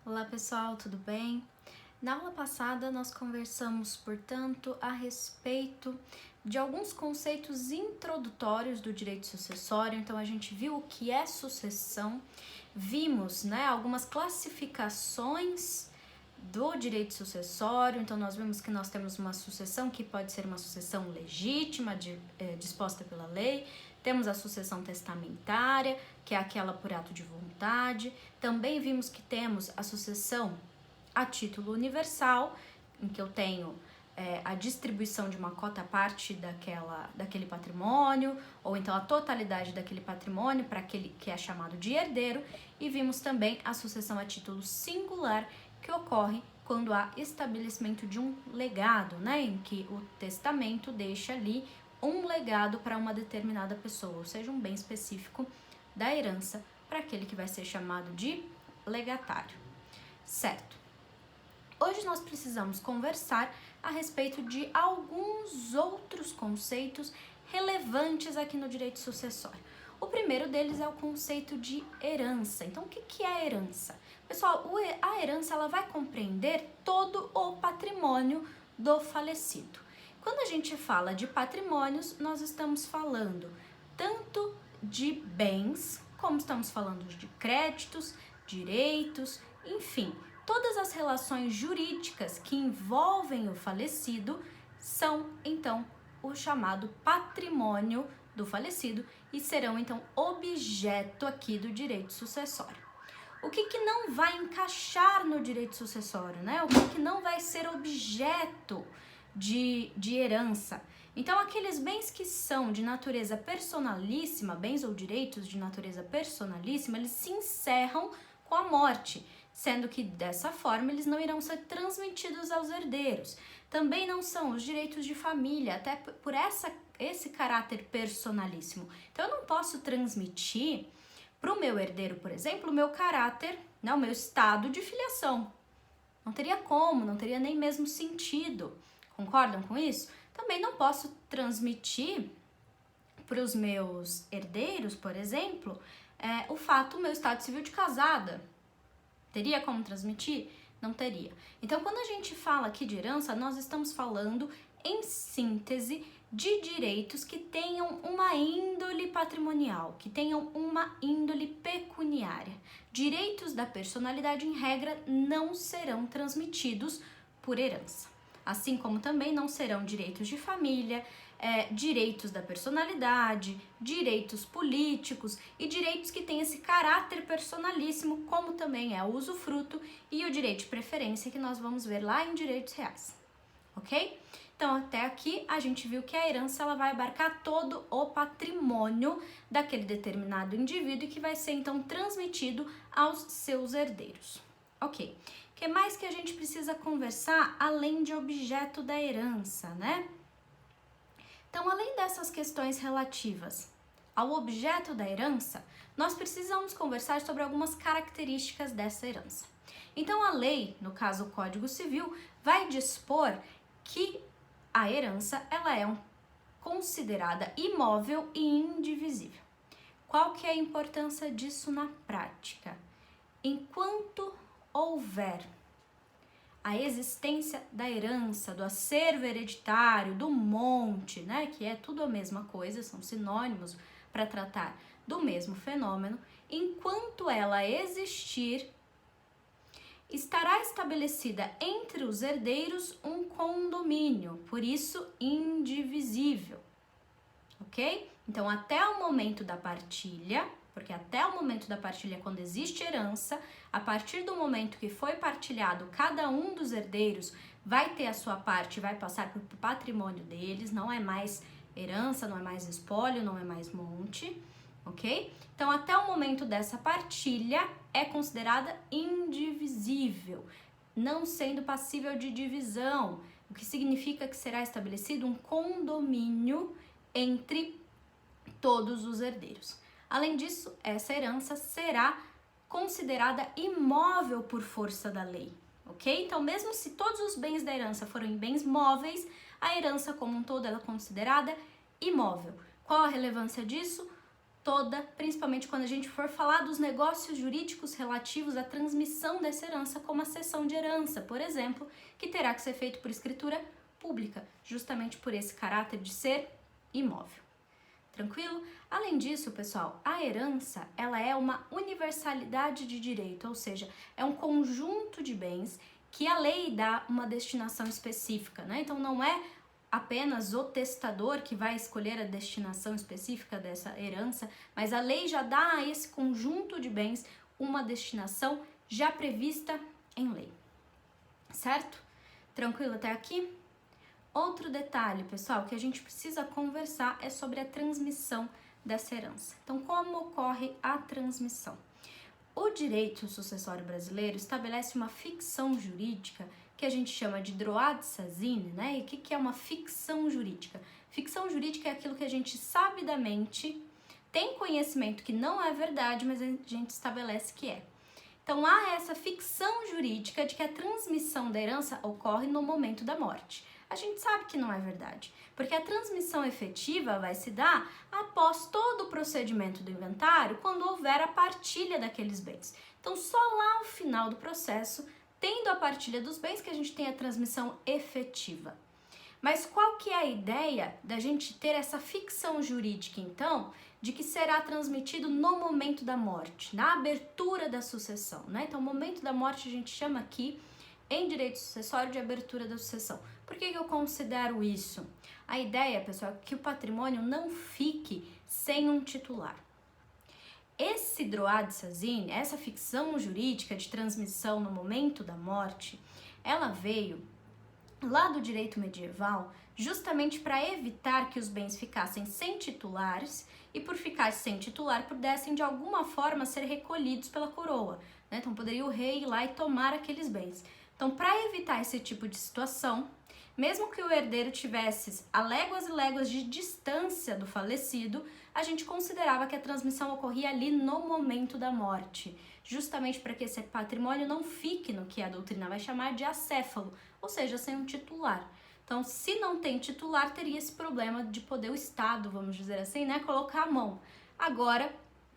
Olá pessoal, tudo bem? Na aula passada nós conversamos, portanto, a respeito de alguns conceitos introdutórios do direito sucessório. Então a gente viu o que é sucessão, vimos, algumas classificações do direito sucessório. Então nós vimos que nós temos uma sucessão que pode ser uma sucessão legítima, disposta pela lei. Temos a sucessão testamentária, que é aquela por ato de vontade. Também vimos que temos a sucessão a título universal, em que eu tenho a distribuição de uma cota parte daquele patrimônio, ou então a totalidade daquele patrimônio para aquele que é chamado de herdeiro. E vimos também a sucessão a título singular, que ocorre quando há estabelecimento de um legado, em que o testamento deixa ali um legado para uma determinada pessoa, ou seja, um bem específico da herança para aquele que vai ser chamado de legatário, certo? Hoje nós precisamos conversar a respeito de alguns outros conceitos relevantes aqui no direito sucessório. O primeiro deles é o conceito de herança. Então, o que é a herança? Pessoal, a herança ela vai compreender todo o patrimônio do falecido. Quando a gente fala de patrimônios, nós estamos falando tanto de bens, como estamos falando de créditos, direitos, enfim, todas as relações jurídicas que envolvem o falecido são, então, o chamado patrimônio do falecido e serão, então, objeto aqui do direito sucessório. O que não vai encaixar no direito sucessório, O que não vai ser objeto de herança? Então, aqueles bens que são de natureza personalíssima, bens ou direitos de natureza personalíssima, eles se encerram com a morte, sendo que dessa forma eles não irão ser transmitidos aos herdeiros. Também não são os direitos de família, até por esse caráter personalíssimo. Então, eu não posso transmitir para o meu herdeiro, por exemplo, o meu caráter, o meu estado de filiação. Não teria como, não teria nem mesmo sentido. Concordam com isso? Também não posso transmitir para os meus herdeiros, por exemplo, o meu estado civil de casada. Teria como transmitir? Não teria. Então, quando a gente fala aqui de herança, nós estamos falando, em síntese, de direitos que tenham uma índole patrimonial, que tenham uma índole pecuniária. Direitos da personalidade, em regra, não serão transmitidos por herança. Assim como também não serão direitos de família, direitos da personalidade, direitos políticos e direitos que têm esse caráter personalíssimo, como também é o usufruto e o direito de preferência, que nós vamos ver lá em direitos reais, ok? Então, até aqui, a gente viu que a herança ela vai abarcar todo o patrimônio daquele determinado indivíduo e que vai ser, então, transmitido aos seus herdeiros. Ok. O que mais que a gente precisa conversar além de objeto da herança, Então, além dessas questões relativas ao objeto da herança, nós precisamos conversar sobre algumas características dessa herança. Então, a lei, no caso o Código Civil, vai dispor que a herança ela é considerada imóvel e indivisível. Qual que é a importância disso na prática? Enquanto houver a existência da herança, do acervo hereditário, do monte, que é tudo a mesma coisa, são sinônimos para tratar do mesmo fenômeno, enquanto ela existir, estará estabelecida entre os herdeiros um condomínio, por isso indivisível, ok? Então, até o momento da partilha, porque até o momento da partilha, quando existe herança, a partir do momento que foi partilhado, cada um dos herdeiros vai ter a sua parte, vai passar para o patrimônio deles, não é mais herança, não é mais espólio, não é mais monte, ok? Então, até o momento dessa partilha, é considerada indivisível, não sendo passível de divisão, o que significa que será estabelecido um condomínio entre todos os herdeiros. Além disso, essa herança será considerada imóvel por força da lei, ok? Então, mesmo se todos os bens da herança forem bens móveis, a herança como um todo ela é considerada imóvel. Qual a relevância disso? toda, principalmente quando a gente for falar dos negócios jurídicos relativos à transmissão dessa herança, como a cessão de herança, por exemplo, que terá que ser feito por escritura pública, justamente por esse caráter de ser imóvel. Tranquilo? Além disso, pessoal, a herança, ela é uma universalidade de direito, ou seja, é um conjunto de bens que a lei dá uma destinação específica, né? Então não é apenas o testador que vai escolher a destinação específica dessa herança, mas a lei já dá a esse conjunto de bens uma destinação já prevista em lei. Certo? Tranquilo até aqui? Outro detalhe, pessoal, que a gente precisa conversar é sobre a transmissão dessa herança. Então, como ocorre a transmissão? O direito sucessório brasileiro estabelece uma ficção jurídica que a gente chama de droit de Sazine, né? E o que é uma ficção jurídica? Ficção jurídica é aquilo que a gente sabidamente tem conhecimento que não é verdade, mas a gente estabelece que é. Então, há essa ficção jurídica de que a transmissão da herança ocorre no momento da morte. A gente sabe que não é verdade, porque a transmissão efetiva vai se dar após todo o procedimento do inventário, quando houver a partilha daqueles bens. Então, só lá ao final do processo, tendo a partilha dos bens, que a gente tem a transmissão efetiva. Mas qual que é a ideia da gente ter essa ficção jurídica, então, de que será transmitido no momento da morte, na abertura da sucessão, né? Então, o momento da morte a gente chama aqui, em direito sucessório, de abertura da sucessão. Por que eu considero isso? A ideia, pessoal, é que o patrimônio não fique sem um titular. Esse droit de Sazine, essa ficção jurídica de transmissão no momento da morte, ela veio lá do direito medieval justamente para evitar que os bens ficassem sem titulares e, por ficar sem titular, pudessem de alguma forma ser recolhidos pela coroa, né? Então poderia o rei ir lá e tomar aqueles bens. Então, para evitar esse tipo de situação, mesmo que o herdeiro tivesse a léguas e léguas de distância do falecido, a gente considerava que a transmissão ocorria ali no momento da morte, justamente para que esse patrimônio não fique no que a doutrina vai chamar de acéfalo, ou seja, sem um titular. Então, se não tem titular, teria esse problema de poder o Estado, vamos dizer assim, né, colocar a mão. Agora,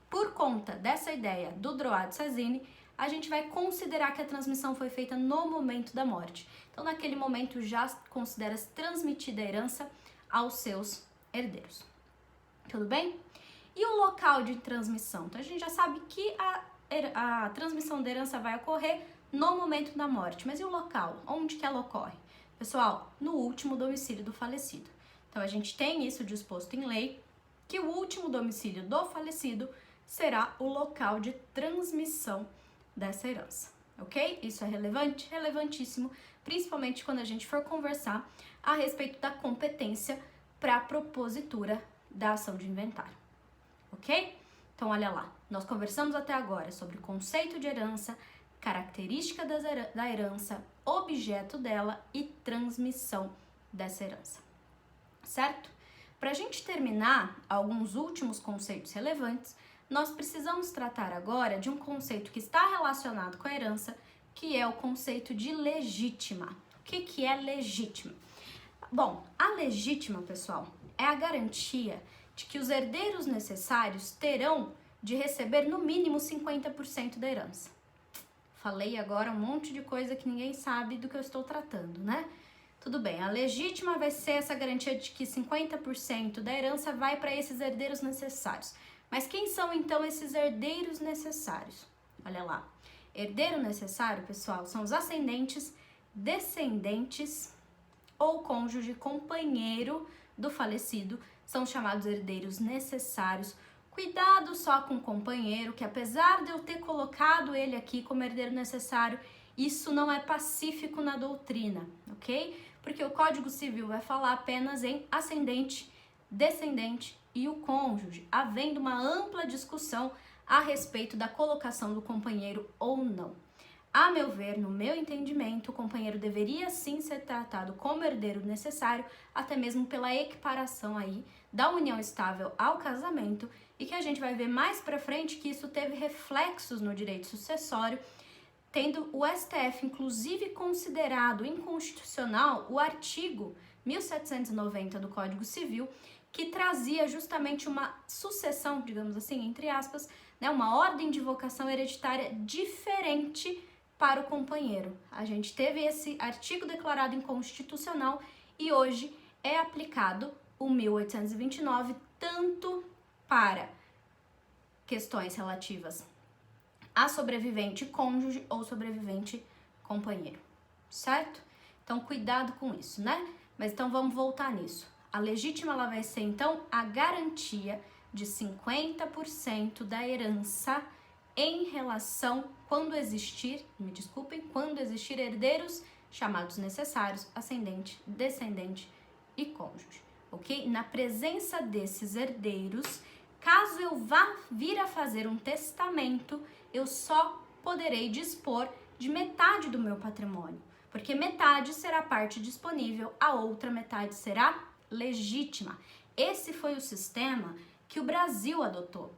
por conta dessa ideia do droit de Sazine, a gente vai considerar que a transmissão foi feita no momento da morte. Então, naquele momento, já considera-se transmitida a herança aos seus herdeiros. Tudo bem? E o local de transmissão? Então, a gente já sabe que a transmissão da herança vai ocorrer no momento da morte. Mas e o local? Onde que ela ocorre? Pessoal, no último domicílio do falecido. Então, a gente tem isso disposto em lei, que o último domicílio do falecido será o local de transmissão dessa herança, ok? Isso é relevante? Relevantíssimo, principalmente quando a gente for conversar a respeito da competência para a propositura da ação de inventário, ok? Então, olha lá, nós conversamos até agora sobre o conceito de herança, característica da herança, objeto dela e transmissão dessa herança, certo? Para a gente terminar alguns últimos conceitos relevantes, nós precisamos tratar agora de um conceito que está relacionado com a herança, que é o conceito de legítima. O que é legítima? Bom, a legítima, pessoal, é a garantia de que os herdeiros necessários terão de receber no mínimo 50% da herança. Falei agora um monte de coisa que ninguém sabe do que eu estou tratando, né? Tudo bem, a legítima vai ser essa garantia de que 50% da herança vai para esses herdeiros necessários. Mas quem são então esses herdeiros necessários? Olha lá, herdeiro necessário, pessoal, são os ascendentes, descendentes ou cônjuge, companheiro do falecido, são chamados herdeiros necessários. Cuidado só com o companheiro, que apesar de eu ter colocado ele aqui como herdeiro necessário, isso não é pacífico na doutrina, ok? Porque o Código Civil vai falar apenas em ascendente, descendente e o cônjuge, havendo uma ampla discussão a respeito da colocação do companheiro ou não. A meu ver, no meu entendimento, o companheiro deveria sim ser tratado como herdeiro necessário, até mesmo pela equiparação aí da união estável ao casamento, e que a gente vai ver mais pra frente que isso teve reflexos no direito sucessório, tendo o STF inclusive considerado inconstitucional o artigo 1790 do Código Civil, que trazia justamente uma sucessão, digamos assim, entre aspas, né, uma ordem de vocação hereditária diferente para o companheiro. A gente teve esse artigo declarado inconstitucional e hoje é aplicado o 1829 tanto para questões relativas a sobrevivente cônjuge ou sobrevivente companheiro, certo? Então, cuidado com isso, né? Mas então vamos voltar nisso. A legítima ela vai ser então a garantia de 50% da herança em relação quando existir herdeiros chamados necessários, ascendente, descendente e cônjuge, ok? Na presença desses herdeiros, caso eu vá vir a fazer um testamento, eu só poderei dispor de metade do meu patrimônio, porque metade será parte disponível, a outra metade será legítima. Esse foi o sistema que o Brasil adotou.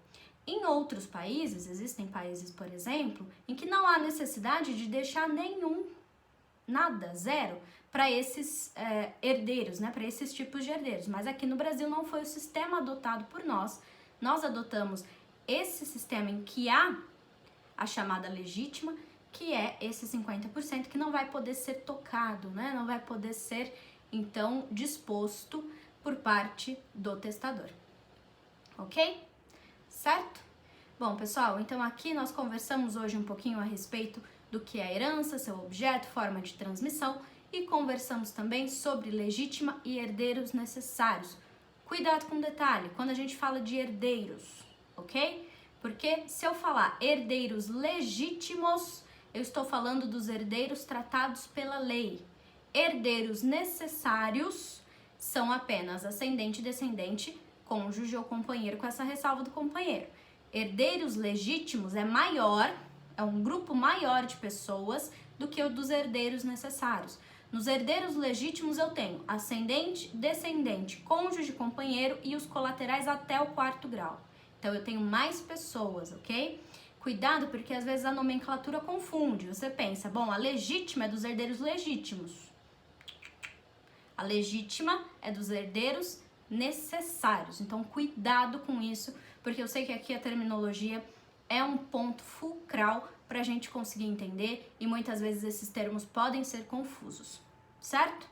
Em outros países, existem países, por exemplo, em que não há necessidade de deixar nada, zero, para esses herdeiros, né, para esses tipos de herdeiros. Mas aqui no Brasil não foi o sistema adotado por nós. Nós adotamos esse sistema em que há a chamada legítima, que é esse 50% que não vai poder ser tocado, né, não vai poder ser, então, disposto por parte do testador. Ok? Certo? Bom, pessoal, então aqui nós conversamos hoje um pouquinho a respeito do que é herança, seu objeto, forma de transmissão e conversamos também sobre legítima e herdeiros necessários. Cuidado com o detalhe, quando a gente fala de herdeiros, ok? Porque se eu falar herdeiros legítimos, eu estou falando dos herdeiros tratados pela lei. Herdeiros necessários são apenas ascendente, descendente, cônjuge ou companheiro, com essa ressalva do companheiro. Herdeiros legítimos é um grupo maior de pessoas do que o dos herdeiros necessários. Nos herdeiros legítimos eu tenho ascendente, descendente, cônjuge, companheiro e os colaterais até o 4º grau. Então eu tenho mais pessoas, ok? Cuidado porque às vezes a nomenclatura confunde. Você pensa, bom, a legítima é dos herdeiros legítimos. A legítima é dos herdeiros necessários. Então cuidado com isso, porque eu sei que aqui a terminologia é um ponto fulcral para a gente conseguir entender e muitas vezes esses termos podem ser confusos, certo?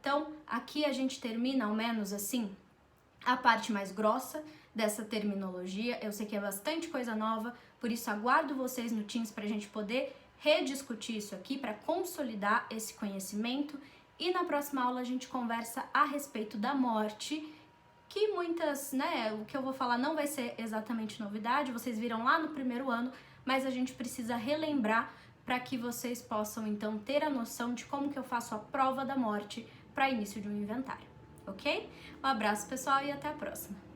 Então, aqui a gente termina, ao menos assim, a parte mais grossa dessa terminologia. Eu sei que é bastante coisa nova, por isso aguardo vocês no Teams para a gente poder rediscutir isso aqui, para consolidar esse conhecimento. E na próxima aula a gente conversa a respeito da morte, que muitas, né, o que eu vou falar não vai ser exatamente novidade, vocês viram lá no 1º ano, mas a gente precisa relembrar para que vocês possam então ter a noção de como que eu faço a prova da morte para início de um inventário, ok? Um abraço pessoal e até a próxima!